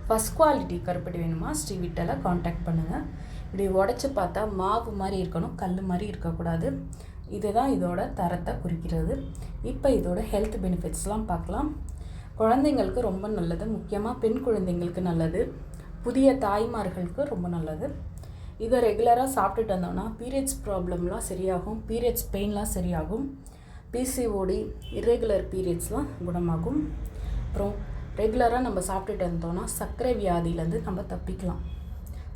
First quality கருப்பட்டி வேணுமா ஸ்ரீவிட்டால contact பண்ணுங்கள். இப்படி உடச்சி பார்த்தா மாவு மாதிரி இருக்கணும், கல் மாதிரி இருக்கக்கூடாது. இதுதான் இதோட தரத்தை குறிக்கிறது. இப்போ இதோட ஹெல்த் பெனிஃபிட்ஸ்லாம் பார்க்கலாம். குழந்தைங்களுக்கு ரொம்ப நல்லது, முக்கியமாக பெண் குழந்தைங்களுக்கு நல்லது, புதிய தாய்மார்களுக்கு ரொம்ப நல்லது. இதை ரெகுலராக சாப்பிட்டுட்டு வந்தோம்னா பீரியட்ஸ் ப்ராப்ளம்லாம் சரியாகும், பீரியட்ஸ் பெயின்லாம் சரியாகும், பிசிஓடி இர்ரெகுலர் பீரியட்ஸ்லாம் குணமாகும். அப்புறம் ரெகுலராக நம்ம சாப்பிட்டுட்டு இருந்தோம்னா சர்க்கரை வியாதியிலேருந்து நம்ம தப்பிக்கலாம்.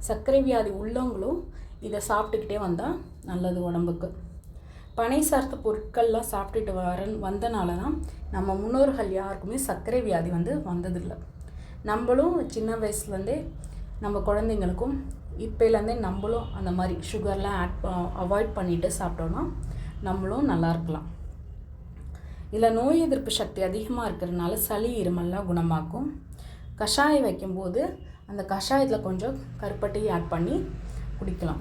சர்க்கரை வியாதி உள்ளவங்களும் இதை சாப்பிட்டுக்கிட்டே வந்தால் நல்லது உடம்புக்கு. பனை சார்ந்த பொருட்கள்லாம் சாப்பிட்டுட்டு வந்தனால தான் நம்ம முன்னோர்கள் யாருக்குமே சர்க்கரை வியாதி வந்ததில்லை. நம்மளும் சின்ன வயசுலேருந்தே நம்ம குழந்தைங்களுக்கும் இப்போலேருந்தே நம்மளும் அந்த மாதிரி சுகர்லாம் அவாய்ட் பண்ணிவிட்டு சாப்பிட்டோன்னா நம்மளும் நல்லா இருக்கலாம். இதில் நோய் எதிர்ப்பு சக்தி அதிகமாக இருக்கிறதுனால சளி இருமல்லாம் குணமாக்கும். கஷாயம் வைக்கும்போது அந்த கஷாயத்தில் கொஞ்சம் கருப்பட்டி ஆட் பண்ணி குடிக்கலாம்.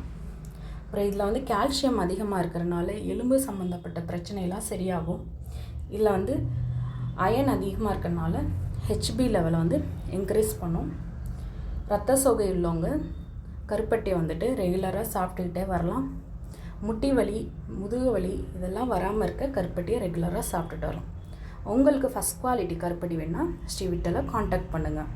அப்புறம் இதில் கால்சியம் அதிகமாக இருக்கிறதுனால எலும்பு சம்மந்தப்பட்ட பிரச்சனைலாம் சரியாகும். இதில் அயன் அதிகமாக இருக்கிறதுனால ஹெச்பி லெவலை என்கரேஜ் பண்ணும். இரத்த சோகை உள்ளவங்க கருப்பட்டியை ரெகுலராக சாப்பிட்டுக்கிட்டே வரலாம். முட்டி வலி, முதுகு வலி இதெல்லாம் வராமல் இருக்க கருப்பட்டியை ரெகுலராக சாப்பிட்டுட்டு வரலாம். உங்களுக்கு ஃபஸ்ட் குவாலிட்டி கருப்பட்டி வேணுன்னா ஸ்ரீவிட்டால காண்டாக்ட் பண்ணுங்கள்.